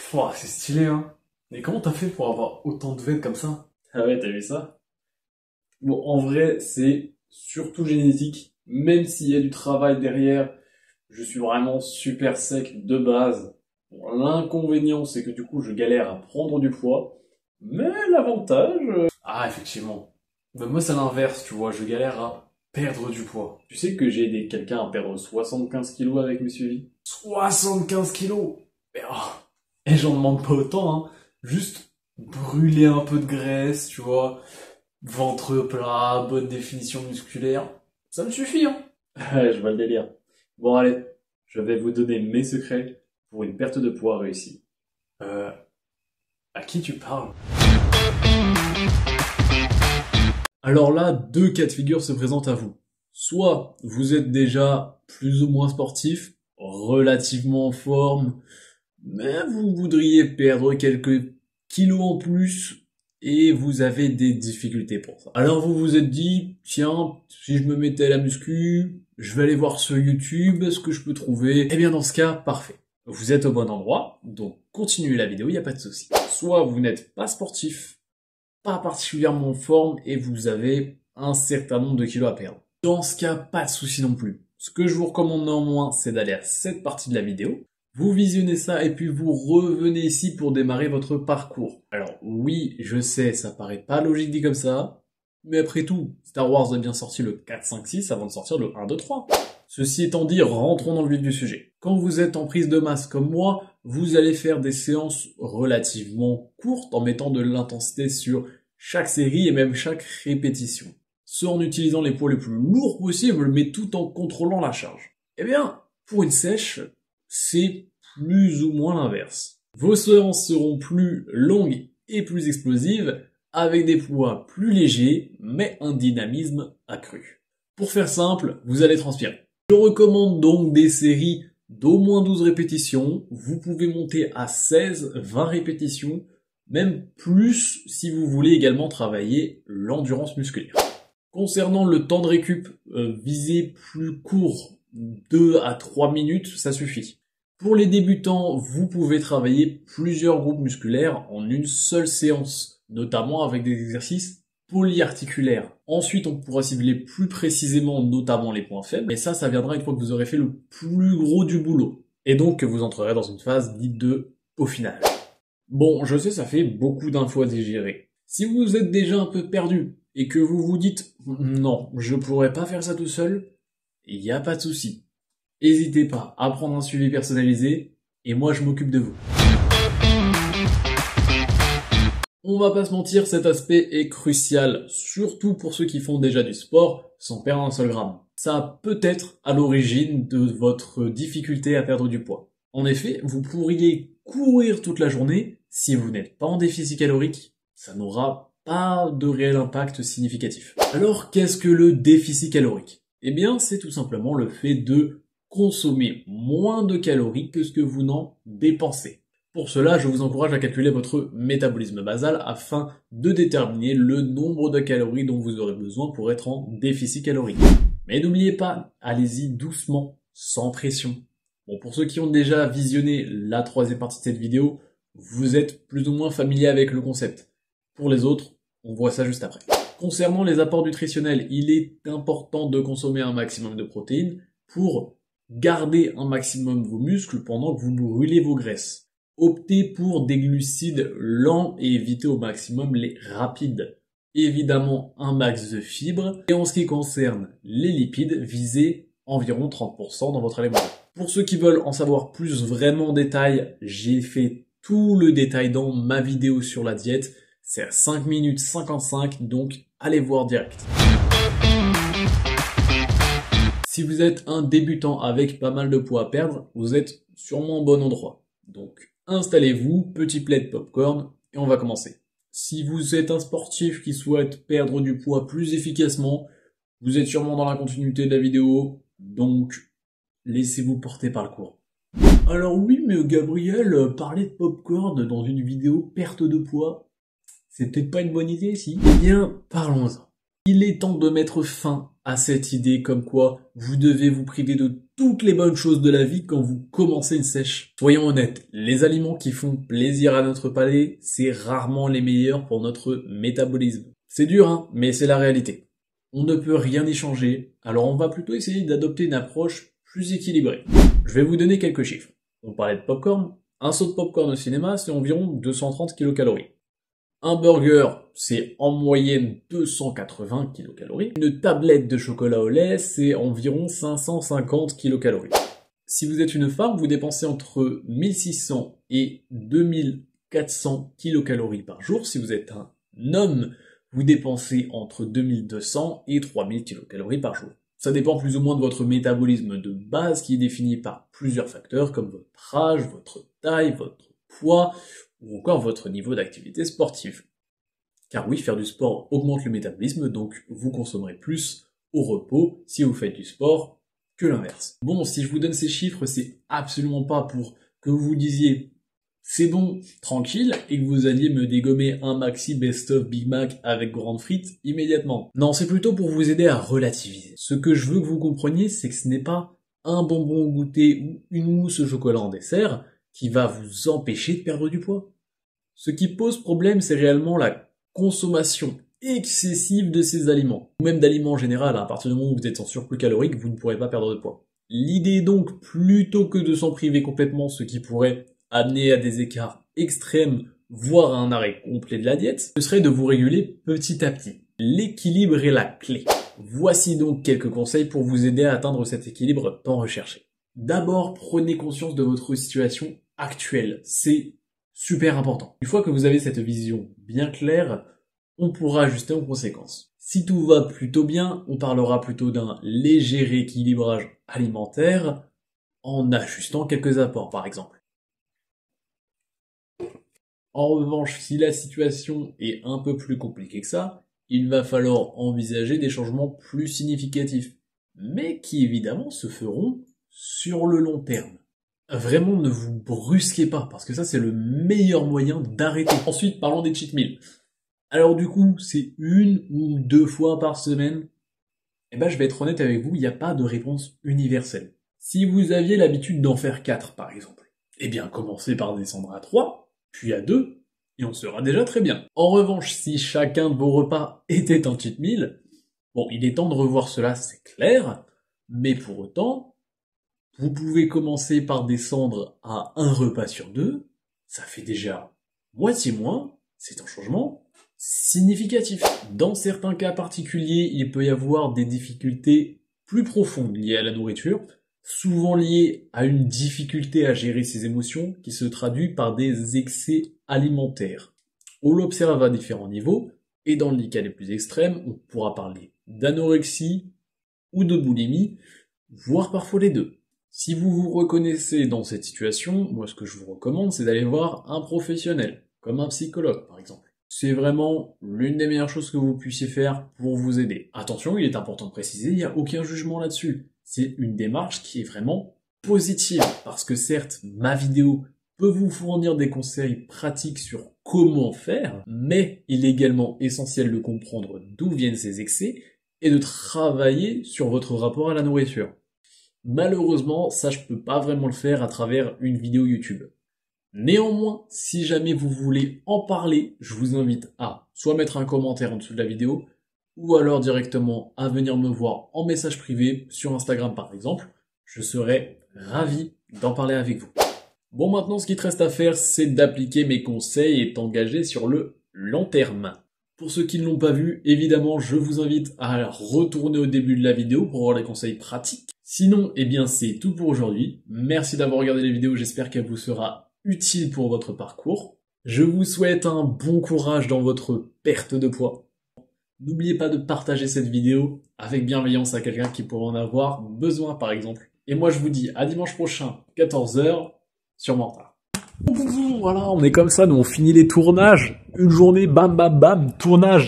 Pouah, c'est stylé, hein. Mais comment t'as fait pour avoir autant de veines comme ça? Ah ouais, t'as vu ça? Bon, en vrai, c'est surtout génétique. Même s'il y a du travail derrière, je suis vraiment super sec de base. Bon, l'inconvénient, c'est que du coup, je galère à prendre du poids. Mais l'avantage... Ah, effectivement. Ben moi, c'est l'inverse, tu vois. Je galère à perdre du poids. Tu sais que j'ai aidé quelqu'un à perdre 75 kilos avec mes suivis? 75 kilos! Mais oh. Et j'en demande pas autant, hein. Juste brûler un peu de graisse, tu vois. Ventre plat, bonne définition musculaire. Ça me suffit, hein. Ouais, je vois le délire. Bon, allez, je vais vous donner mes secrets pour une perte de poids réussie. Euh, à qui tu parles? Alors là, deux cas de figure se présentent à vous. Soit vous êtes déjà plus ou moins sportif, relativement en forme, mais vous voudriez perdre quelques kilos en plus et vous avez des difficultés pour ça. Alors vous vous êtes dit, tiens, si je me mettais à la muscu, je vais aller voir sur YouTube ce que je peux trouver. Eh bien dans ce cas, parfait. Vous êtes au bon endroit, donc continuez la vidéo, il n'y a pas de souci. Soit vous n'êtes pas sportif, pas particulièrement en forme et vous avez un certain nombre de kilos à perdre. Dans ce cas, pas de souci non plus. Ce que je vous recommande néanmoins, c'est d'aller à cette partie de la vidéo. Vous visionnez ça et puis vous revenez ici pour démarrer votre parcours. Alors oui, je sais, ça paraît pas logique dit comme ça, mais après tout, Star Wars a bien sorti le 4, 5, 6 avant de sortir le 1, 2, 3. Ceci étant dit, rentrons dans le vif du sujet. Quand vous êtes en prise de masse comme moi, vous allez faire des séances relativement courtes en mettant de l'intensité sur chaque série et même chaque répétition. Ce en utilisant les poids les plus lourds possibles, mais tout en contrôlant la charge. Eh bien, pour une sèche, c'est plus ou moins l'inverse. Vos séances seront plus longues et plus explosives, avec des poids plus légers, mais un dynamisme accru. Pour faire simple, vous allez transpirer. Je recommande donc des séries d'au moins 12 répétitions. Vous pouvez monter à 16, 20 répétitions, même plus si vous voulez également travailler l'endurance musculaire. Concernant le temps de récup, visez plus court, 2 à 3 minutes, ça suffit. Pour les débutants, vous pouvez travailler plusieurs groupes musculaires en une seule séance, notamment avec des exercices polyarticulaires. Ensuite, on pourra cibler plus précisément notamment les points faibles, et ça viendra une fois que vous aurez fait le plus gros du boulot. Et donc que vous entrerez dans une phase dite de peaufinage. Bon, je sais, ça fait beaucoup d'infos à digérer. Si vous êtes déjà un peu perdu, et que vous vous dites « Non, je pourrais pas faire ça tout seul », il n'y a pas de souci. N'hésitez pas à prendre un suivi personnalisé, et moi je m'occupe de vous. On va pas se mentir, cet aspect est crucial, surtout pour ceux qui font déjà du sport sans perdre un seul gramme. Ça peut être à l'origine de votre difficulté à perdre du poids. En effet, vous pourriez courir toute la journée, si vous n'êtes pas en déficit calorique, ça n'aura pas de réel impact significatif. Alors qu'est-ce que le déficit calorique? Eh bien, c'est tout simplement le fait de consommer moins de calories que ce que vous n'en dépensez. Pour cela, je vous encourage à calculer votre métabolisme basal afin de déterminer le nombre de calories dont vous aurez besoin pour être en déficit calorique. Mais n'oubliez pas, allez-y doucement, sans pression. Bon, pour ceux qui ont déjà visionné la troisième partie de cette vidéo, vous êtes plus ou moins familier avec le concept. Pour les autres, on voit ça juste après. Concernant les apports nutritionnels, il est important de consommer un maximum de protéines pour garder un maximum vos muscles pendant que vous brûlez vos graisses. Optez pour des glucides lents et évitez au maximum les rapides. Évidemment, un max de fibres. Et en ce qui concerne les lipides, visez environ 30% dans votre aliment. Pour ceux qui veulent en savoir plus vraiment en détail, j'ai fait tout le détail dans ma vidéo sur la diète. C'est à 5 minutes 55, donc allez voir direct. Si vous êtes un débutant avec pas mal de poids à perdre, vous êtes sûrement au bon endroit. Donc installez-vous, petit plaid popcorn, et on va commencer. Si vous êtes un sportif qui souhaite perdre du poids plus efficacement, vous êtes sûrement dans la continuité de la vidéo, donc laissez-vous porter par le cours. Alors oui, mais Gabriel, parler de popcorn dans une vidéo perte de poids, c'est peut-être pas une bonne idée, si? Eh bien, parlons-en. Il est temps de mettre fin à cette idée comme quoi vous devez vous priver de toutes les bonnes choses de la vie quand vous commencez une sèche. Soyons honnêtes, les aliments qui font plaisir à notre palais, c'est rarement les meilleurs pour notre métabolisme. C'est dur, hein, mais c'est la réalité. On ne peut rien y changer, alors on va plutôt essayer d'adopter une approche plus équilibrée. Je vais vous donner quelques chiffres. On parlait de popcorn. Un seau de popcorn au cinéma, c'est environ 230 kilocalories. Un burger, c'est en moyenne 280 kilocalories. Une tablette de chocolat au lait, c'est environ 550 kilocalories. Si vous êtes une femme, vous dépensez entre 1600 et 2400 kilocalories par jour. Si vous êtes un homme, vous dépensez entre 2200 et 3000 kilocalories par jour. Ça dépend plus ou moins de votre métabolisme de base qui est défini par plusieurs facteurs comme votre âge, votre taille, votre poids ou encore votre niveau d'activité sportive. Car oui, faire du sport augmente le métabolisme, donc vous consommerez plus au repos si vous faites du sport que l'inverse. Bon, si je vous donne ces chiffres, c'est absolument pas pour que vous vous disiez c'est bon, tranquille, et que vous alliez me dégommer un maxi best-of Big Mac avec grande frites immédiatement. Non, c'est plutôt pour vous aider à relativiser. Ce que je veux que vous compreniez, c'est que ce n'est pas un bonbon au goûter ou une mousse au chocolat en dessert qui va vous empêcher de perdre du poids. Ce qui pose problème, c'est réellement la consommation excessive de ces aliments, ou même d'aliments en général. À partir du moment où vous êtes en surplus calorique, vous ne pourrez pas perdre de poids. L'idée est donc, plutôt que de s'en priver complètement, ce qui pourrait amener à des écarts extrêmes, voire à un arrêt complet de la diète, ce serait de vous réguler petit à petit. L'équilibre est la clé. Voici donc quelques conseils pour vous aider à atteindre cet équilibre tant recherché. D'abord, prenez conscience de votre situation actuelle. C'est super important. Une fois que vous avez cette vision bien claire, on pourra ajuster en conséquence. Si tout va plutôt bien, on parlera plutôt d'un léger rééquilibrage alimentaire en ajustant quelques apports par exemple. En revanche, si la situation est un peu plus compliquée que ça, il va falloir envisager des changements plus significatifs, mais qui évidemment se feront sur le long terme. Vraiment, ne vous brusquez pas, parce que ça c'est le meilleur moyen d'arrêter. Ensuite, parlons des cheat meals. Alors du coup, c'est 1 ou 2 fois par semaine. Eh ben, je vais être honnête avec vous, il n'y a pas de réponse universelle. Si vous aviez l'habitude d'en faire 4 par exemple, eh bien commencez par descendre à 3, puis à 2, et on sera déjà très bien. En revanche, si chacun de vos repas était un cheat meal, bon, il est temps de revoir cela, c'est clair, mais pour autant, vous pouvez commencer par descendre à 1 repas sur 2, ça fait déjà moitié moins, c'est un changement significatif. Dans certains cas particuliers, il peut y avoir des difficultés plus profondes liées à la nourriture, souvent liées à une difficulté à gérer ses émotions qui se traduit par des excès alimentaires. On l'observe à différents niveaux, et dans les cas les plus extrêmes, on pourra parler d'anorexie ou de boulimie, voire parfois les deux. Si vous vous reconnaissez dans cette situation, moi ce que je vous recommande, c'est d'aller voir un professionnel, comme un psychologue par exemple. C'est vraiment l'une des meilleures choses que vous puissiez faire pour vous aider. Attention, il est important de préciser, il n'y a aucun jugement là-dessus. C'est une démarche qui est vraiment positive, parce que certes, ma vidéo peut vous fournir des conseils pratiques sur comment faire, mais il est également essentiel de comprendre d'où viennent ces excès et de travailler sur votre rapport à la nourriture. Malheureusement, ça je peux pas vraiment le faire à travers une vidéo YouTube. Néanmoins, si jamais vous voulez en parler, je vous invite à soit mettre un commentaire en dessous de la vidéo, ou alors directement à venir me voir en message privé sur Instagram par exemple. Je serai ravi d'en parler avec vous. Bon, maintenant ce qu'il te reste à faire, c'est d'appliquer mes conseils et t'engager sur le long terme. Pour ceux qui ne l'ont pas vu, évidemment, je vous invite à retourner au début de la vidéo pour avoir les conseils pratiques. Sinon, eh bien c'est tout pour aujourd'hui. Merci d'avoir regardé les vidéos, j'espère qu'elle vous sera utile pour votre parcours. Je vous souhaite un bon courage dans votre perte de poids. N'oubliez pas de partager cette vidéo avec bienveillance à quelqu'un qui pourrait en avoir besoin par exemple. Et moi je vous dis à dimanche prochain, 14 h, sur Mental. Voilà, on est comme ça, nous on finit les tournages. Une journée, bam bam bam, tournage.